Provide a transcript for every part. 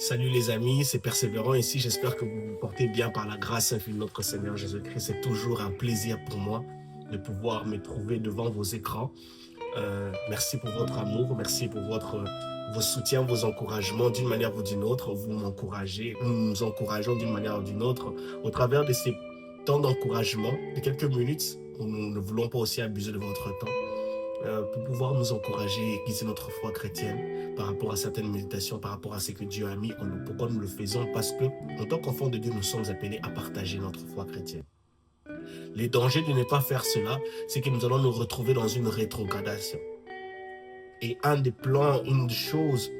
Salut les amis, c'est Persévérant ici. J'espère que vous vous portez bien par la grâce infinie de notre Seigneur Jésus-Christ. C'est toujours un plaisir pour moi de pouvoir me trouver devant vos écrans. Merci pour votre amour, merci pour vos soutiens, vos encouragements d'une manière ou d'une autre. Vous m'encouragez, nous nous encourageons d'une manière ou d'une autre. Au travers de ces temps d'encouragement, de quelques minutes, où nous ne voulons pas aussi abuser de votre temps, pour pouvoir nous encourager et aiguiser notre foi chrétienne par rapport à certaines méditations, par rapport à ce que Dieu a mis en nous. Pourquoi nous le faisons? Parce que, en tant qu'enfants de Dieu, nous sommes appelés à partager notre foi chrétienne. Les dangers de ne pas faire cela, c'est que nous allons nous retrouver dans une rétrogradation. Et un des plans, une des choses,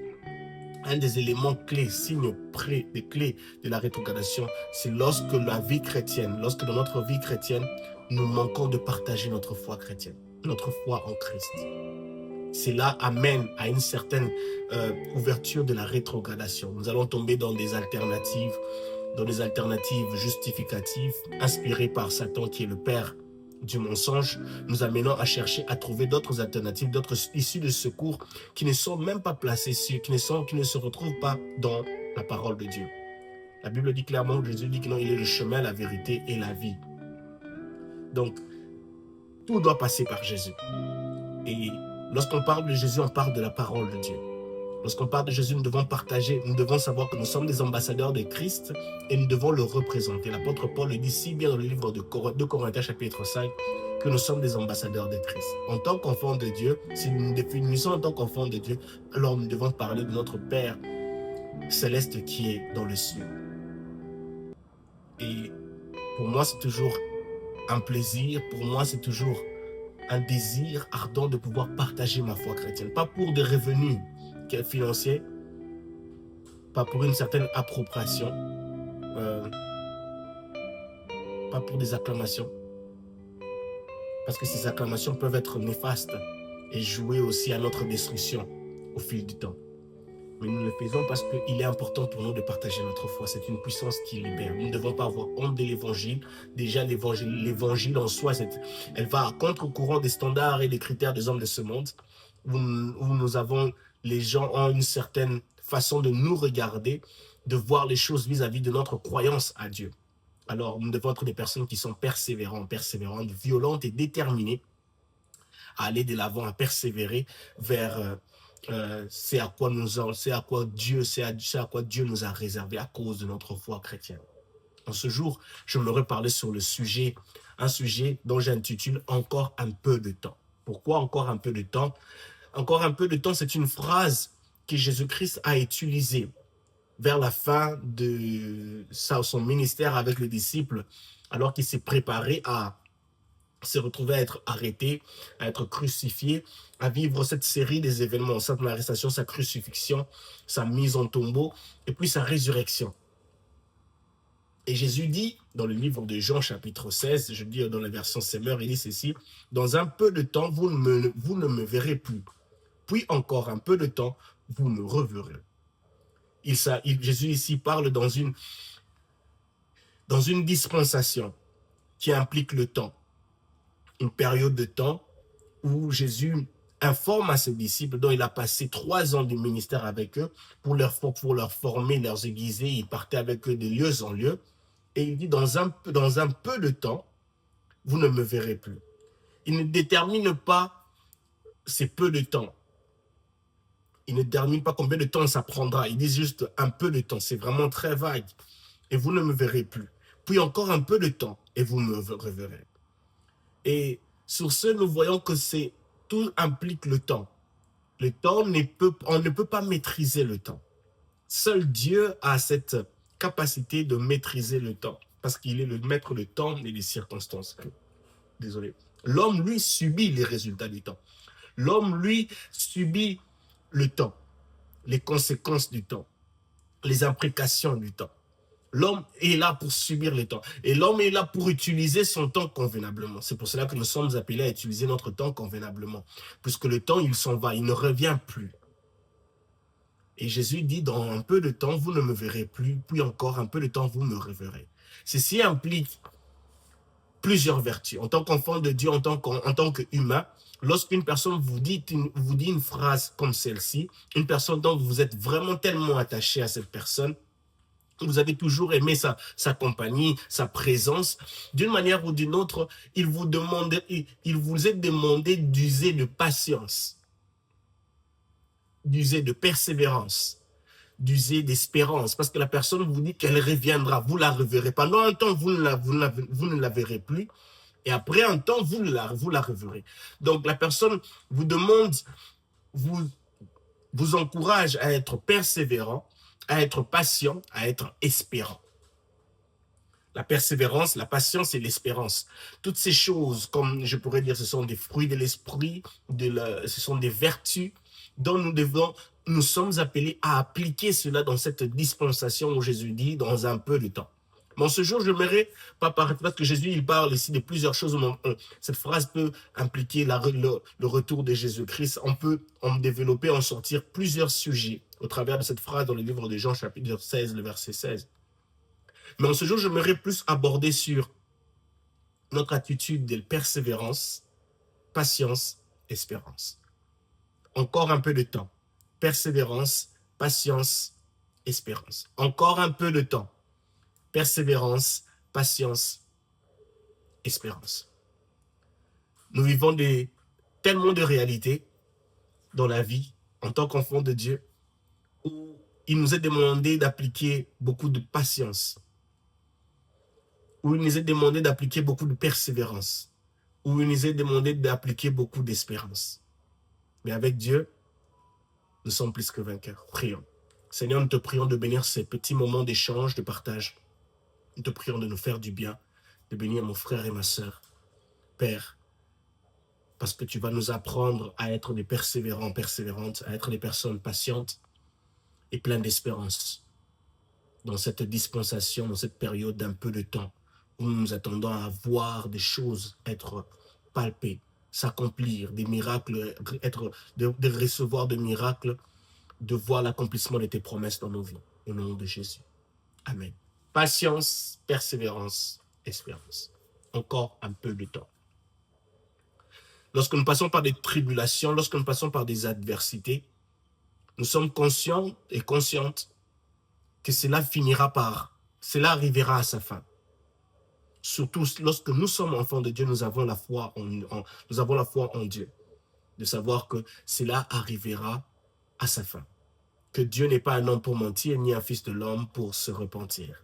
un des éléments clés, signes des clés de la rétrogradation, c'est lorsque la vie chrétienne, lorsque dans notre vie chrétienne, nous manquons de partager notre foi chrétienne, notre foi en Christ. Cela amène à une certaine ouverture de la rétrogradation. Nous allons tomber dans des alternatives justificatives, inspirées par Satan qui est le père du mensonge, nous amenant à chercher à trouver d'autres alternatives, d'autres issues de secours qui ne sont même pas placées sur, qui ne se retrouvent pas dans la parole de Dieu. La Bible dit clairement, Jésus dit que non, il est le chemin, la vérité et la vie. Donc, tout doit passer par Jésus. Et lorsqu'on parle de Jésus, on parle de la parole de Dieu. Lorsqu'on parle de Jésus, nous devons partager, nous devons savoir que nous sommes des ambassadeurs de Christ et nous devons le représenter. L'apôtre Paul le dit si bien dans le livre de 2 Corinthiens chapitre 5 que nous sommes des ambassadeurs de Christ. En tant qu'enfants de Dieu, si nous nous définissons en tant qu'enfants de Dieu, alors nous devons parler de notre Père céleste qui est dans le ciel. Et pour moi, c'est toujours un plaisir, pour moi, c'est toujours un désir ardent de pouvoir partager ma foi chrétienne. Pas pour des revenus financiers, pas pour une certaine appropriation, pas pour des acclamations. Parce que ces acclamations peuvent être néfastes et jouer aussi à notre destruction au fil du temps. Mais nous le faisons parce qu'il est important pour nous de partager notre foi. C'est une puissance qui libère. Nous ne devons pas avoir honte de l'évangile. Déjà, l'évangile en soi, elle va à contre-courant des standards et des critères des hommes de ce monde, où nous avons, les gens ont une certaine façon de nous regarder, de voir les choses vis-à-vis de notre croyance à Dieu. Alors, nous devons être des personnes qui sont persévérantes, violentes et déterminées à aller de l'avant, à persévérer vers c'est à quoi Dieu nous a réservé à cause de notre foi chrétienne. En ce jour, je voudrais parler sur un sujet dont j'intitule « Encore un peu de temps ». Pourquoi encore un peu de temps? Encore un peu de temps, c'est une phrase que Jésus-Christ a utilisée vers la fin de son ministère avec les disciples, alors qu'il s'est préparé à se retrouver à être arrêté, à être crucifié, à vivre cette série des événements, son arrestation, sa crucifixion, sa mise en tombeau, et puis sa résurrection. Et Jésus dit, dans le livre de Jean, chapitre 16, je dis dans la version Semeur, il dit ceci, « Dans un peu de temps, vous ne me verrez plus. Puis encore un peu de temps, vous me reverrez. » Jésus ici parle dans une dispensation qui implique le temps. Une période de temps où Jésus informe à ses disciples, dont il a passé 3 ans de ministère avec eux, pour leur former, leur aiguiser. Il partait avec eux de lieu en lieu. Et il dit, dans un peu de temps, vous ne me verrez plus. Il ne détermine pas ces peu de temps. Il ne détermine pas combien de temps ça prendra. Il dit juste un peu de temps. C'est vraiment très vague. Et vous ne me verrez plus. Puis encore un peu de temps et vous me reverrez. Et sur ce, nous voyons que tout implique le temps. Le temps, on ne peut pas maîtriser le temps. Seul Dieu a cette capacité de maîtriser le temps, parce qu'il est le maître du temps et des circonstances. Désolé. L'homme, lui, subit les résultats du temps. L'homme, lui, subit le temps, les conséquences du temps, les implications du temps. L'homme est là pour subir le temps. Et l'homme est là pour utiliser son temps convenablement. C'est pour cela que nous sommes appelés à utiliser notre temps convenablement. Puisque le temps, il s'en va, il ne revient plus. Et Jésus dit, dans un peu de temps, vous ne me verrez plus. Puis encore un peu de temps, vous me reverrez. Ceci implique plusieurs vertus. En tant qu'enfant de Dieu, en tant qu'humain, lorsqu'une personne vous dit une phrase comme celle-ci, une personne dont vous êtes vraiment tellement attaché à cette personne, vous avez toujours aimé sa compagnie, sa présence, d'une manière ou d'une autre, il vous est demandé d'user de patience, d'user de persévérance, d'user d'espérance, parce que la personne vous dit qu'elle reviendra, vous ne la reverrez. Pendant un temps, vous ne la verrez plus, et après un temps, vous la reverrez. Donc la personne vous demande, vous encourage à être persévérant, à être patient, à être espérant. La persévérance, la patience et l'espérance. Toutes ces choses, comme je pourrais dire, ce sont des fruits de l'esprit, ce sont des vertus dont nous sommes appelés à appliquer cela dans cette dispensation où Jésus dit dans un peu de temps. Mais ce jour, je n'aimerais pas parler, parce que Jésus, il parle ici de plusieurs choses. Cette phrase peut impliquer le retour de Jésus-Christ. On peut en développer, en sortir plusieurs sujets au travers de cette phrase dans le livre de Jean, chapitre 16, le verset 16. Mais en ce jour, j'aimerais plus aborder sur notre attitude de persévérance, patience, espérance. Encore un peu de temps. Persévérance, patience, espérance. Encore un peu de temps. Persévérance, patience, espérance. Nous vivons tellement de réalités dans la vie en tant qu'enfants de Dieu où il nous est demandé d'appliquer beaucoup de patience, où il nous est demandé d'appliquer beaucoup de persévérance, où il nous est demandé d'appliquer beaucoup d'espérance. Mais avec Dieu, nous sommes plus que vainqueurs. Prions. Seigneur, nous te prions de bénir ces petits moments d'échange, de partage. Nous te prions de nous faire du bien, de bénir mon frère et ma sœur. Père, parce que tu vas nous apprendre à être des persévérants, persévérantes, à être des personnes patientes et pleines d'espérance dans cette dispensation, dans cette période d'un peu de temps où nous nous attendons à voir des choses être palpées, s'accomplir, des miracles, de recevoir des miracles, de voir l'accomplissement de tes promesses dans nos vies. Au nom de Jésus. Amen. Patience, persévérance, espérance. Encore un peu de temps. Lorsque nous passons par des tribulations, lorsque nous passons par des adversités, nous sommes conscients et conscientes que cela arrivera à sa fin. Surtout lorsque nous sommes enfants de Dieu, nous avons la foi en Dieu, de savoir que cela arrivera à sa fin. Que Dieu n'est pas un homme pour mentir, ni un fils de l'homme pour se repentir.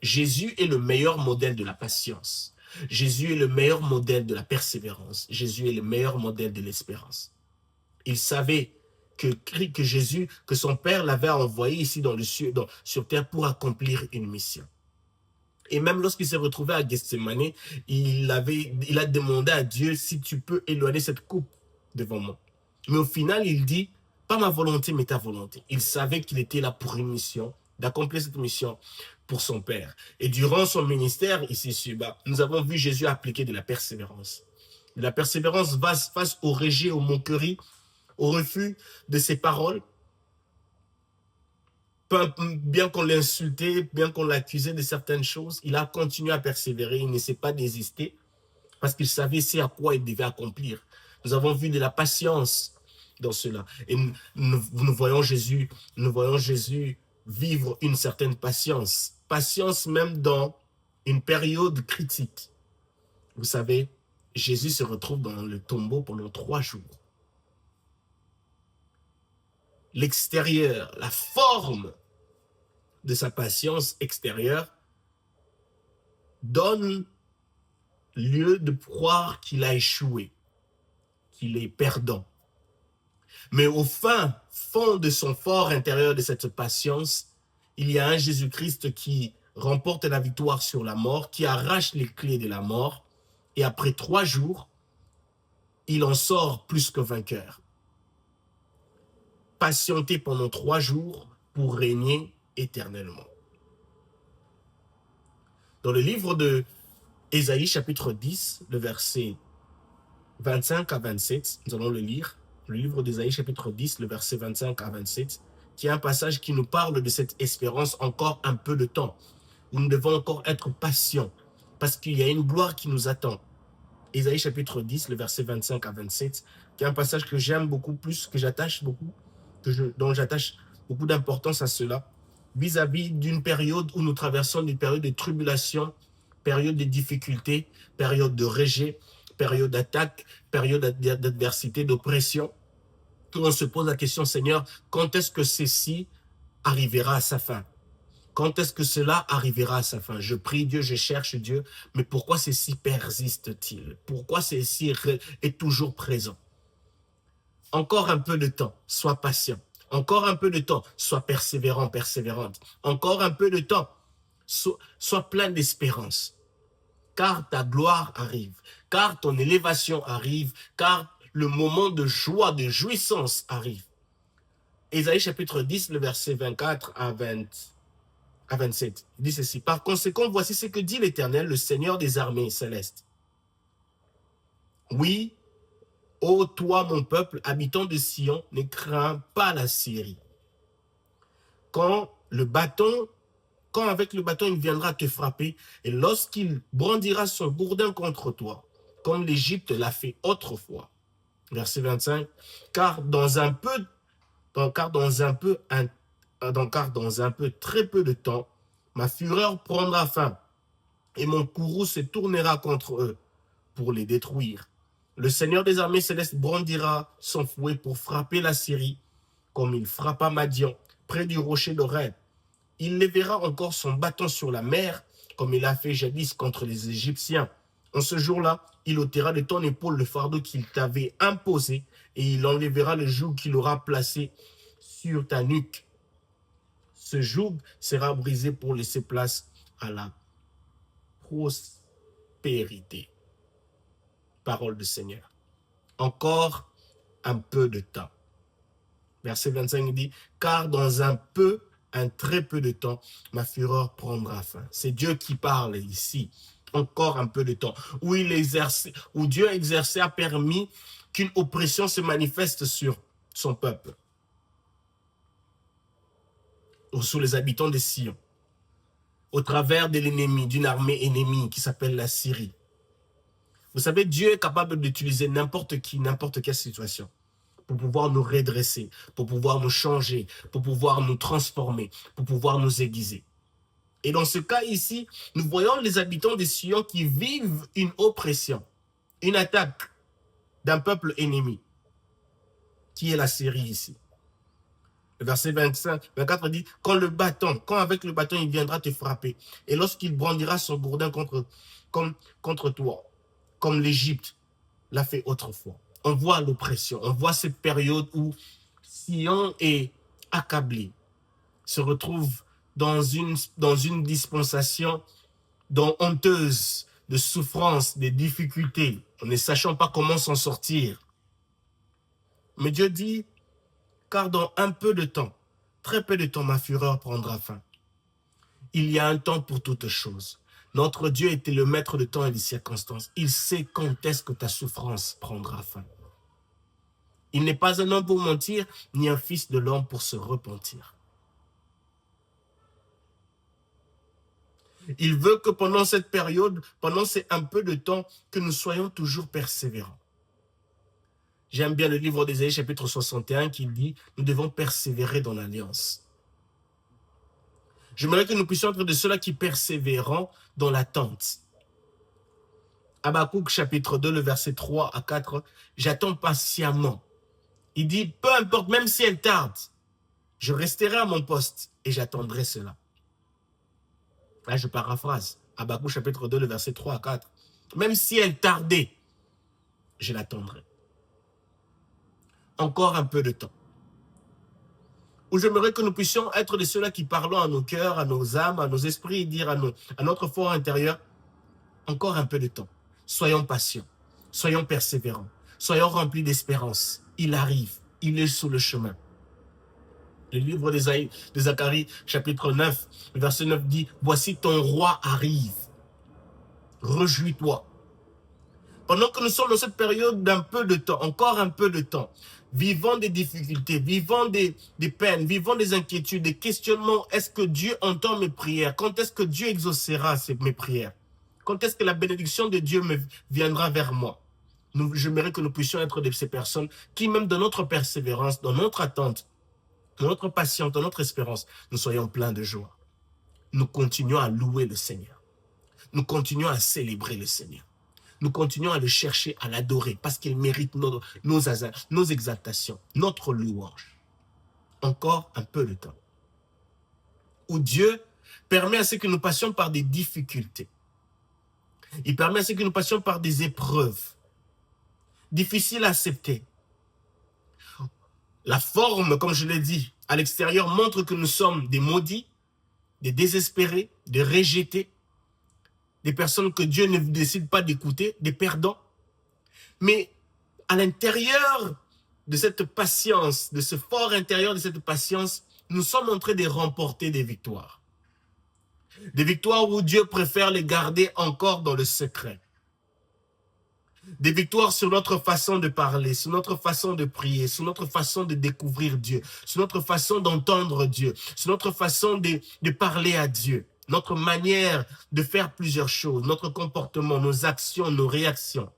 Jésus est le meilleur modèle de la patience. Jésus est le meilleur modèle de la persévérance. Jésus est le meilleur modèle de l'espérance. Il savait que son Père l'avait envoyé ici sur terre pour accomplir une mission. Et même lorsqu'il s'est retrouvé à Gethsémani, il a demandé à Dieu si tu peux éloigner cette coupe devant moi. Mais au final, il dit, pas ma volonté, mais ta volonté. Il savait qu'il était là pour une mission, d'accomplir cette mission pour son Père. Et durant son ministère, ici sur-bas, nous avons vu Jésus appliquer de la persévérance. De la persévérance face au rejet, aux moqueries, au refus de ses paroles. Bien qu'on l'insultait, bien qu'on l'accusait de certaines choses, il a continué à persévérer, il ne s'est pas désisté parce qu'il savait c'est à quoi il devait accomplir. Nous avons vu de la patience dans cela. Et nous voyons Jésus vivre une certaine patience. Patience même dans une période critique. Vous savez, Jésus se retrouve dans le tombeau pendant 3 jours. L'extérieur, la forme de sa patience extérieure donne lieu de croire qu'il a échoué, qu'il est perdant. Mais au fin fond de son fort intérieur de cette patience, il y a un Jésus-Christ qui remporte la victoire sur la mort, qui arrache les clés de la mort, et après 3 jours, il en sort plus que vainqueur. Patienter pendant 3 jours pour régner éternellement. Dans le livre de Ésaïe, chapitre 10, le verset 25 à 27, nous allons le lire. Le livre d'Ésaïe, chapitre 10, le verset 25 à 27, qui est un passage qui nous parle de cette espérance encore un peu de temps, où nous devons encore être patients, parce qu'il y a une gloire qui nous attend. Ésaïe chapitre 10, le verset 25 à 27, qui est un passage que j'aime beaucoup plus, que j'attache beaucoup, dont j'attache beaucoup d'importance à cela, vis-à-vis d'une période où nous traversons une période de tribulation, période de difficultés, période de rejet, période d'attaque, période d'adversité, d'oppression. Où on se pose la question, Seigneur, quand est-ce que ceci arrivera à sa fin? Quand est-ce que cela arrivera à sa fin? Je prie Dieu, je cherche Dieu, mais pourquoi ceci persiste-t-il? Pourquoi ceci est toujours présent? Encore un peu de temps, sois patient. Encore un peu de temps, sois persévérant, persévérante. Encore un peu de temps, sois plein d'espérance. Car ta gloire arrive, car ton élévation arrive, car le moment de joie, de jouissance arrive. Ésaïe chapitre 10, le verset 24 à 27. Il dit ceci. Par conséquent, voici ce que dit l'Éternel, le Seigneur des armées célestes. Oui, ô toi, mon peuple, habitant de Sion, ne crains pas la Syrie. Quand avec le bâton, il viendra te frapper, et lorsqu'il brandira son gourdin contre toi, comme l'Égypte l'a fait autrefois. Verset 25. Car dans un peu, très peu de temps, ma fureur prendra fin, et mon courroux se tournera contre eux pour les détruire. Le Seigneur des armées célestes brandira son fouet pour frapper la Syrie, comme il frappa Madian, près du rocher d'Oreb. Il lèvera encore son bâton sur la mer, comme il a fait jadis contre les Égyptiens. En ce jour-là, il ôtera de ton épaule le fardeau qu'il t'avait imposé, et il enlèvera le joug qu'il aura placé sur ta nuque. Ce joug sera brisé pour laisser place à la prospérité. Parole du Seigneur. Encore un peu de temps. Verset 25 dit, car dans un très peu de temps, ma fureur prendra fin. C'est Dieu qui parle ici. Encore un peu de temps. Où Dieu a permis qu'une oppression se manifeste sur son peuple. Ou sur les habitants de Sion. Au travers de l'ennemi, d'une armée ennemie qui s'appelle la Syrie. Vous savez, Dieu est capable d'utiliser n'importe quelle situation pour pouvoir nous redresser, pour pouvoir nous changer, pour pouvoir nous transformer, pour pouvoir nous aiguiser. Et dans ce cas ici, nous voyons les habitants de Sion qui vivent une oppression, une attaque d'un peuple ennemi, qui est la Syrie ici. Le verset 24 dit, quand avec le bâton, il viendra te frapper, et lorsqu'il brandira son gourdin contre toi, comme l'Égypte l'a fait autrefois. On voit l'oppression, on voit cette période où Sion est accablé, se retrouve dans une dispensation honteuse, de souffrance, de difficultés, en ne sachant pas comment s'en sortir. Mais Dieu dit, car dans un peu de temps, très peu de temps, ma fureur prendra fin. Il y a un temps pour toutes choses. Notre Dieu était le maître de temps et des circonstances. Il sait quand est-ce que ta souffrance prendra fin. Il n'est pas un homme pour mentir, ni un fils de l'homme pour se repentir. Il veut que pendant cette période, pendant ces un peu de temps, que nous soyons toujours persévérants. J'aime bien le livre d'Ésaïe, chapitre 61, qui dit « Nous devons persévérer dans l'alliance ». J'aimerais que nous puissions être de ceux-là qui persévérons dans l'attente. Habakkuk, chapitre 2, le verset 3 à 4, « J'attends patiemment ». Il dit « Peu importe, même si elle tarde, je resterai à mon poste et j'attendrai cela ». Là, je paraphrase. Habakkuk, chapitre 2, le verset 3 à 4. « Même si elle tardait, je l'attendrai. » Encore un peu de temps. Où j'aimerais que nous puissions être de ceux-là qui parlons à nos cœurs, à nos âmes, à nos esprits, et dire à notre fort intérieur, encore un peu de temps. Soyons patients, soyons persévérants, soyons remplis d'espérance. Il arrive, il est sous le chemin. Le livre de Zacharie, chapitre 9, le verset 9 dit, « Voici ton roi arrive, réjouis-toi. » Pendant que nous sommes dans cette période d'un peu de temps, encore un peu de temps, vivant des difficultés, vivant des peines, vivant des inquiétudes, des questionnements, est-ce que Dieu entend mes prières? Quand est-ce que Dieu exaucera mes prières? Quand est-ce que la bénédiction de Dieu me viendra vers moi? J'aimerais que nous puissions être de ces personnes qui, même dans notre persévérance, dans notre attente, dans notre patience, dans notre espérance, nous soyons pleins de joie. Nous continuons à louer le Seigneur. Nous continuons à célébrer le Seigneur. Nous continuons à le chercher, à l'adorer, parce qu'il mérite nos exaltations, notre louange. Encore un peu de temps. Où Dieu permet à ce que nous passions par des difficultés. Il permet à ce que nous passions par des épreuves difficiles à accepter. La forme, comme je l'ai dit, à l'extérieur montre que nous sommes des maudits, des désespérés, des rejetés, des personnes que Dieu ne décide pas d'écouter, des perdants. Mais à l'intérieur de cette patience, de ce fort intérieur de cette patience, nous sommes en train de remporter des victoires. Des victoires où Dieu préfère les garder encore dans le secret. Des victoires sur notre façon de parler, sur notre façon de prier, sur notre façon de découvrir Dieu, sur notre façon d'entendre Dieu, sur notre façon de parler à Dieu, notre manière de faire plusieurs choses, notre comportement, nos actions, nos réactions.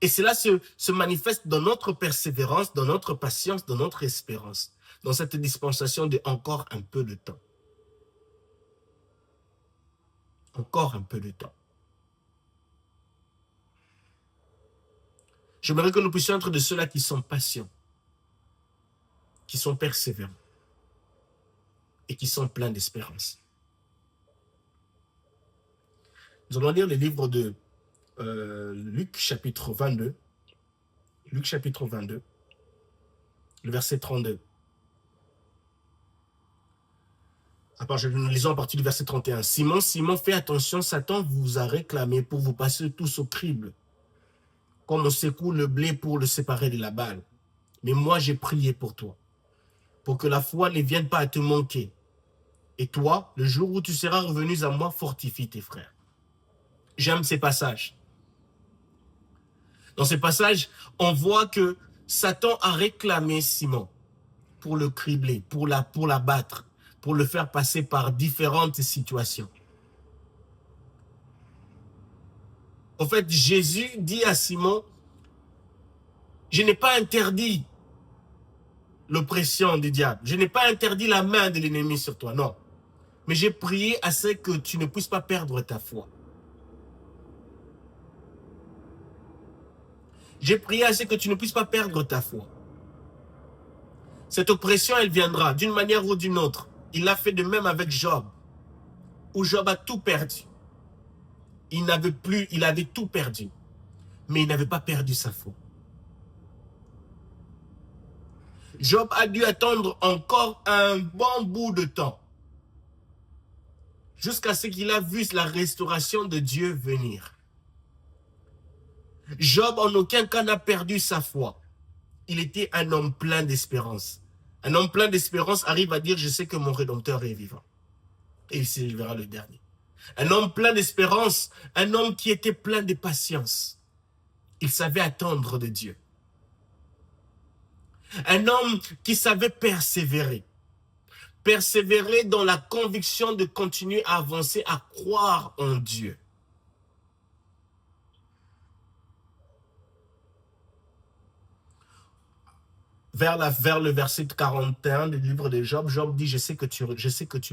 Et cela se manifeste dans notre persévérance, dans notre patience, dans notre espérance, dans cette dispensation de encore un peu de temps. Encore un peu de temps. J'aimerais que nous puissions être de ceux-là qui sont patients, qui sont persévérants et qui sont pleins d'espérance. Nous allons lire le livre de Luc chapitre 22. Luc chapitre 22, le verset 32. Nous lisons à partir du verset 31. Simon, Simon, fais attention, Satan vous a réclamé pour vous passer tous au crible, comme on secoue le blé pour le séparer de la balle. Mais moi, j'ai prié pour toi, pour que la foi ne vienne pas à te manquer. Et toi, le jour où tu seras revenu à moi, fortifie tes frères. J'aime ces passages. Dans ces passages, on voit que Satan a réclamé Simon pour le cribler, pour l'abattre, pour le faire passer par différentes situations. En fait, Jésus dit à Simon, je n'ai pas interdit l'oppression du diable, je n'ai pas interdit la main de l'ennemi sur toi, non. Mais j'ai prié à ce que tu ne puisses pas perdre ta foi. J'ai prié à ce que tu ne puisses pas perdre ta foi. Cette oppression, elle viendra d'une manière ou d'une autre. Il l'a fait de même avec Job, où Job a tout perdu. Il avait tout perdu, mais il n'avait pas perdu sa foi. Job a dû attendre encore un bon bout de temps, jusqu'à ce qu'il a vu la restauration de Dieu venir. Job en aucun cas n'a perdu sa foi. Il était un homme plein d'espérance. Un homme plein d'espérance arrive à dire, je sais que mon Rédempteur est vivant. Et il se verra le dernier. Un homme plein d'espérance, un homme qui était plein de patience. Il savait attendre de Dieu. Un homme qui savait persévérer. Persévérer dans la conviction de continuer à avancer, à croire en Dieu. Vers le verset 41 du livre de Job, Job dit, je sais que tu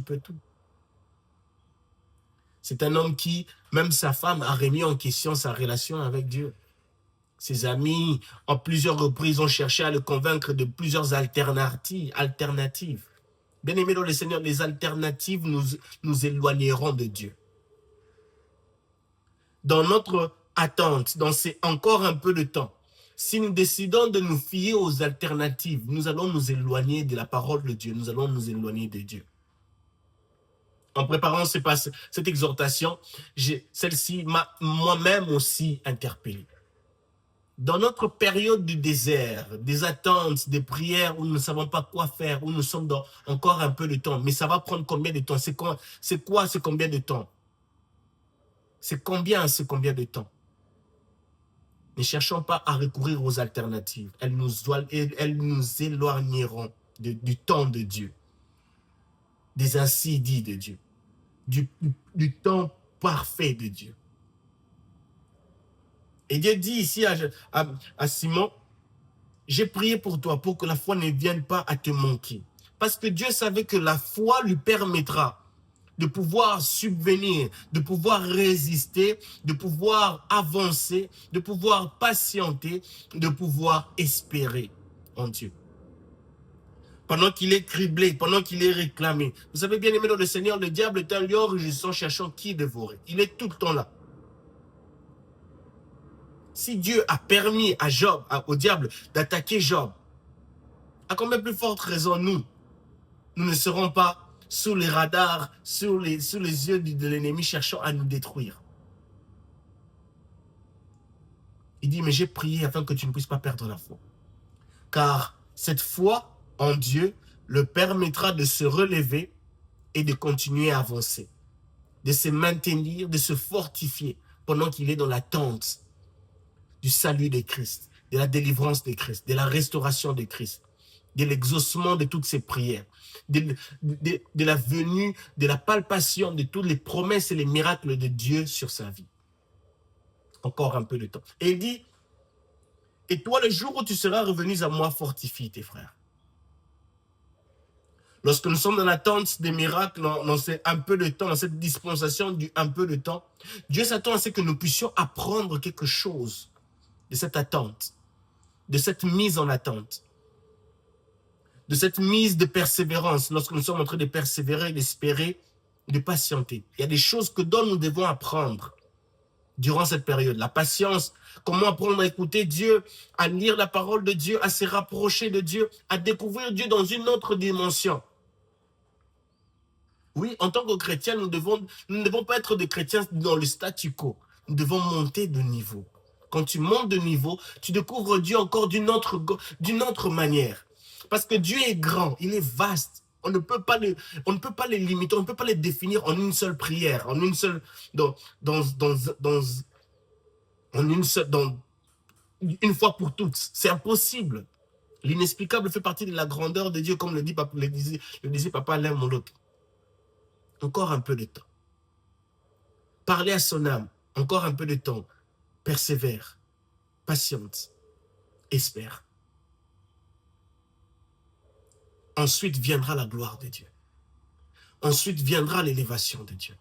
peux tout. C'est un homme qui, même sa femme, a remis en question sa relation avec Dieu. Ses amis, en plusieurs reprises, ont cherché à le convaincre de plusieurs alternatives. Bien-aimés dans le Seigneur, les alternatives nous éloigneront de Dieu. Dans notre attente, dans ces encore un peu de temps, si nous décidons de nous fier aux alternatives, nous allons nous éloigner de la parole de Dieu, nous allons nous éloigner de Dieu. En préparant cette exhortation, celle-ci m'a moi-même aussi interpellé. Dans notre période du désert, des attentes, des prières où nous ne savons pas quoi faire, où nous sommes dans encore un peu de temps, mais ça va prendre combien de temps? C'est quoi c'est combien de temps? C'est combien de temps? Ne cherchons pas à recourir aux alternatives. Elles nous éloigneront du temps de Dieu, des ainsi dits de Dieu. du temps parfait de Dieu. Et Dieu dit ici à Simon, j'ai prié pour toi pour que la foi ne vienne pas à te manquer. Parce que Dieu savait que la foi lui permettra de pouvoir subvenir, de pouvoir résister, de pouvoir avancer, de pouvoir patienter, de pouvoir espérer en Dieu. Pendant qu'il est criblé, pendant qu'il est réclamé. Vous savez bien aimé dans le Seigneur, le diable est un lion rugissant cherchant qui dévorer. Il est tout le temps là. Si Dieu a permis à Job, au diable, d'attaquer Job, à combien plus forte raison nous ne serons pas sous les radars, sous les yeux de l'ennemi cherchant à nous détruire. Il dit, mais j'ai prié afin que tu ne puisses pas perdre la foi. Car cette foi en Dieu le permettra de se relever et de continuer à avancer, de se maintenir, de se fortifier pendant qu'il est dans l'attente du salut de Christ, de la délivrance de Christ, de la restauration de Christ, de l'exaucement de toutes ses prières, de la venue, de la palpation de toutes les promesses et les miracles de Dieu sur sa vie. Encore un peu de temps. Et il dit, et toi, le jour où tu seras revenu à moi, fortifie tes frères. Lorsque nous sommes dans l'attente des miracles, dans un peu de temps, dans cette dispensation du un peu de temps, Dieu s'attend à ce que nous puissions apprendre quelque chose de cette attente, de cette mise en attente, de cette mise de persévérance, lorsque nous sommes en train de persévérer, d'espérer, de patienter. Il y a des choses dont nous devons apprendre durant cette période. La patience, comment apprendre à écouter Dieu, à lire la parole de Dieu, à se rapprocher de Dieu, à découvrir Dieu dans une autre dimension. Oui, en tant que chrétiens, nous ne devons pas être des chrétiens dans le statu quo. Nous devons monter de niveau. Quand tu montes de niveau, tu découvres Dieu encore d'une autre manière. Parce que Dieu est grand, il est vaste. On ne peut pas les limiter, on ne peut pas les définir en une seule prière, en une seule, une fois pour toutes. C'est impossible. L'inexplicable fait partie de la grandeur de Dieu, comme le disait Papa Alain Moloch. Encore un peu de temps. Parler à son âme, encore un peu de temps. Persévère, patiente, espère. Ensuite viendra la gloire de Dieu. Ensuite viendra l'élévation de Dieu.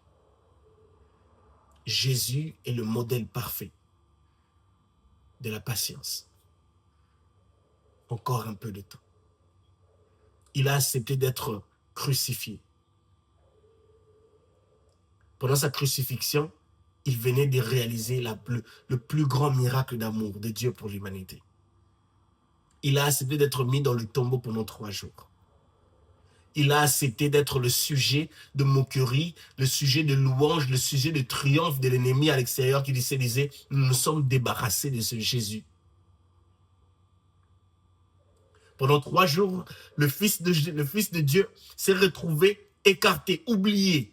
Jésus est le modèle parfait de la patience. Encore un peu de temps. Il a accepté d'être crucifié. Pendant sa crucifixion, il venait de réaliser le plus grand miracle d'amour de Dieu pour l'humanité. Il a accepté d'être mis dans le tombeau pendant 3 jours. Il a accepté d'être le sujet de moquerie, le sujet de louange, le sujet de triomphe de l'ennemi à l'extérieur qui disait, nous nous sommes débarrassés de ce Jésus. Pendant 3 jours, le Fils de Dieu s'est retrouvé écarté, oublié.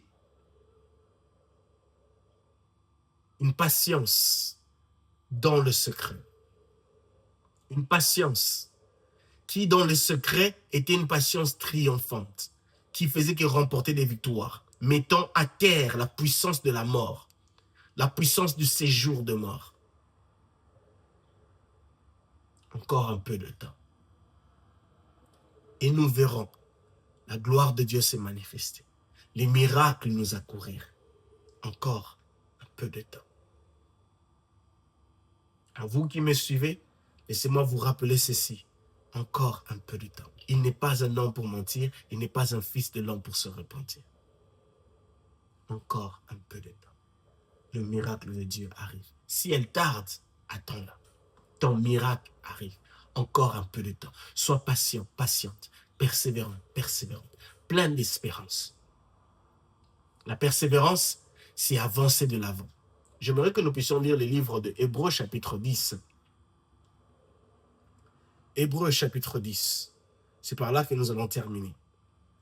Une patience dans le secret. Une patience qui, dans le secret, était une patience triomphante, qui faisait que remporter des victoires, mettant à terre la puissance de la mort, la puissance du séjour de mort. Encore un peu de temps. Et nous verrons la gloire de Dieu se manifester. Les miracles nous accourir. Encore un peu de temps. À vous qui me suivez, laissez-moi vous rappeler ceci. Encore un peu de temps. Il n'est pas un homme pour mentir, il n'est pas un fils de l'homme pour se repentir. Encore un peu de temps. Le miracle de Dieu arrive. Si elle tarde, attends-la. Ton miracle arrive. Encore un peu de temps. Sois patient, patiente, persévérant, persévérante, plein d'espérance. La persévérance, c'est avancer de l'avant. J'aimerais que nous puissions lire le livre de Hébreux chapitre 10. Hébreux chapitre 10. C'est par là que nous allons terminer.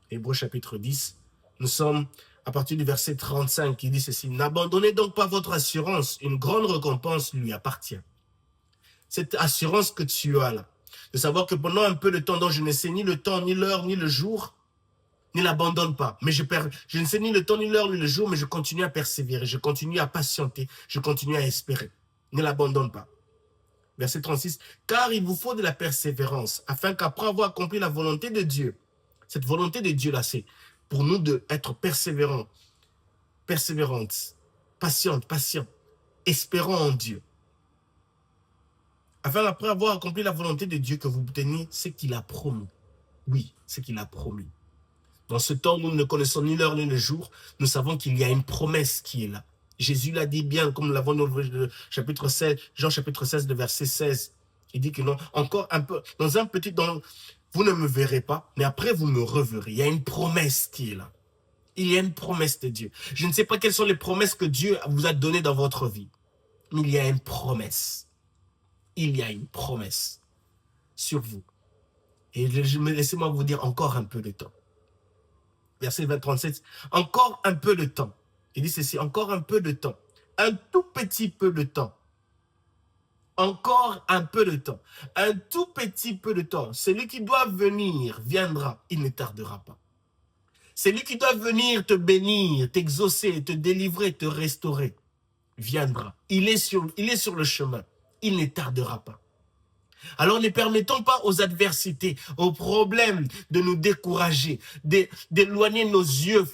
Hébreux chapitre 10. Nous sommes à partir du verset 35 qui dit ceci. N'abandonnez donc pas votre assurance. Une grande récompense lui appartient. Cette assurance que tu as là, de savoir que pendant un peu de temps dont je ne sais ni le temps, ni l'heure, ni le jour, Ne l'abandonne pas. Mais je ne sais ni le temps, ni l'heure, ni le jour, mais je continue à persévérer, je continue à patienter, je continue à espérer. Ne l'abandonne pas. Verset 36. Car il vous faut de la persévérance, afin qu'après avoir accompli la volonté de Dieu, cette volonté de Dieu là, c'est pour nous d'être persévérants, persévérantes, patientes, patients, espérant en Dieu. Afin après avoir accompli la volonté de Dieu, que vous obteniez ce qu'il a promis. Oui, ce qu'il a promis. Dans ce temps, nous ne connaissons ni l'heure ni le jour. Nous savons qu'il y a une promesse qui est là. Jésus l'a dit bien, comme nous l'avons dans le chapitre 16, Jean chapitre 16, le verset 16. Il dit que non, encore un peu, vous ne me verrez pas, mais après vous me reverrez. Il y a une promesse qui est là. Il y a une promesse de Dieu. Je ne sais pas quelles sont les promesses que Dieu vous a données dans votre vie, mais il y a une promesse. Il y a une promesse sur vous. Et laissez-moi vous dire encore un peu de temps. Verset 37, encore un peu de temps. Il dit ceci, encore un peu de temps. Un tout petit peu de temps. Encore un peu de temps. Un tout petit peu de temps. Celui qui doit venir viendra. Il ne tardera pas. Celui qui doit venir te bénir, t'exaucer, te délivrer, te restaurer, viendra. Il est sur le chemin. Il ne tardera pas. Alors ne permettons pas aux adversités, aux problèmes de nous décourager, d'éloigner nos yeux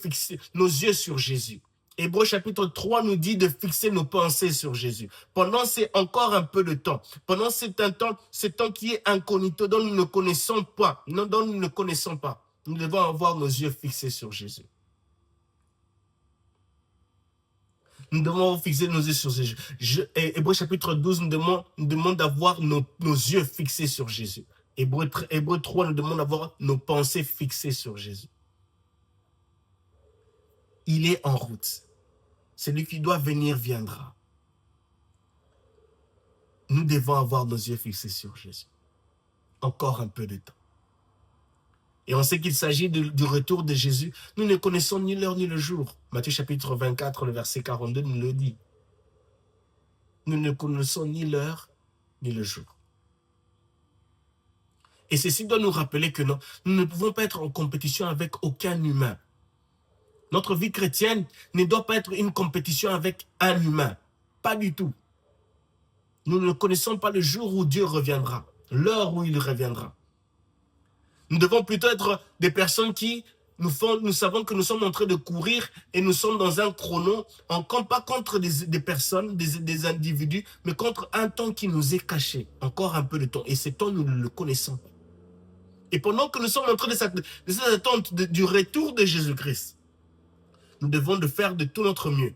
sur Jésus. Hébreux chapitre 3 nous dit de fixer nos pensées sur Jésus. Pendant c'est encore un peu de temps. Pendant c'est temps qui est incognito, dont nous ne connaissons pas, dont nous ne connaissons pas. Nous devons avoir nos yeux fixés sur Jésus. Nous devons fixer nos yeux sur Jésus. Hébreux chapitre 12 nous demande d'avoir nos yeux fixés sur Jésus. Hébreux 3 nous demande d'avoir nos pensées fixées sur Jésus. Il est en route. Celui qui doit venir viendra. Nous devons avoir nos yeux fixés sur Jésus. Encore un peu de temps. Et on sait qu'il s'agit du retour de Jésus. Nous ne connaissons ni l'heure ni le jour. Matthieu chapitre 24, le verset 42 nous le dit. Nous ne connaissons ni l'heure ni le jour. Et ceci doit nous rappeler que non, nous ne pouvons pas être en compétition avec aucun humain. Notre vie chrétienne ne doit pas être une compétition avec un humain. Pas du tout. Nous ne connaissons pas le jour où Dieu reviendra, l'heure où il reviendra. Nous devons plutôt être des personnes qui, nous savons que nous sommes en train de courir et nous sommes dans un chrono, pas contre des personnes, des individus, mais contre un temps qui nous est caché. Encore un peu de temps. Et ce temps, nous ne le connaissons pas. Et pendant que nous sommes en train de cette attente du retour de Jésus-Christ, nous devons faire de tout notre mieux,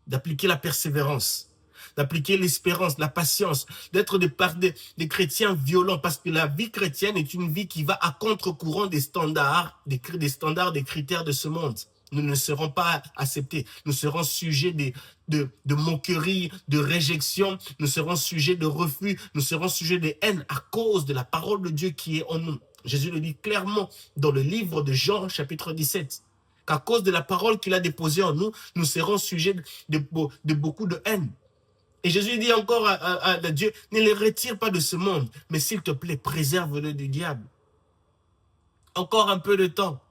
d'appliquer la persévérance, d'appliquer l'espérance, la patience, d'être des chrétiens violents, parce que la vie chrétienne est une vie qui va à contre-courant des standards, des critères de ce monde. Nous ne serons pas acceptés. Nous serons sujets de moqueries, de réjection. Nous serons sujets de refus. Nous serons sujets de haine à cause de la parole de Dieu qui est en nous. Jésus le dit clairement dans le livre de Jean, chapitre 17. Qu'à cause de la parole qu'il a déposée en nous, nous serons sujets de beaucoup de haine. Et Jésus dit encore à Dieu, ne les retire pas de ce monde, mais s'il te plaît, préserve-le du diable. Encore un peu de temps.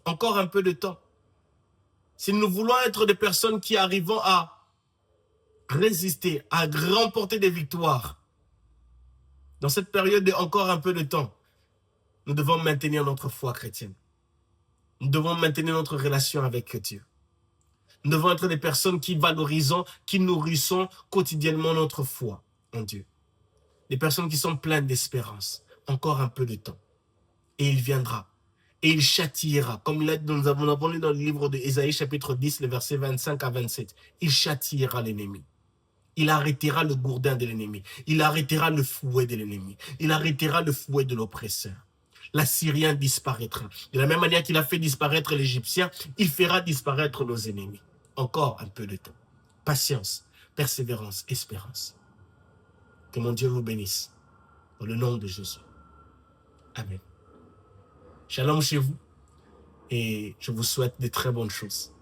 Encore un peu de temps. Si nous voulons être des personnes qui arrivons à résister, à remporter des victoires, dans cette période de encore un peu de temps, nous devons maintenir notre foi chrétienne. Nous devons maintenir notre relation avec Dieu. Nous devons être des personnes qui valorisons, qui nourrissons quotidiennement notre foi en Dieu. Des personnes qui sont pleines d'espérance. Encore un peu de temps. Et il viendra. Et il châtiera. Comme nous avons lu dans le livre d'Ésaïe, chapitre 10, le verset 25 à 27. Il châtiera l'ennemi. Il arrêtera le gourdin de l'ennemi. Il arrêtera le fouet de l'ennemi. Il arrêtera le fouet de l'oppresseur. L'Assyrien disparaîtra. De la même manière qu'il a fait disparaître l'Égyptien, il fera disparaître nos ennemis. Encore un peu de temps. Patience, persévérance, espérance. Que mon Dieu vous bénisse. Dans le nom de Jésus. Amen. Shalom chez vous. Et je vous souhaite de très bonnes choses.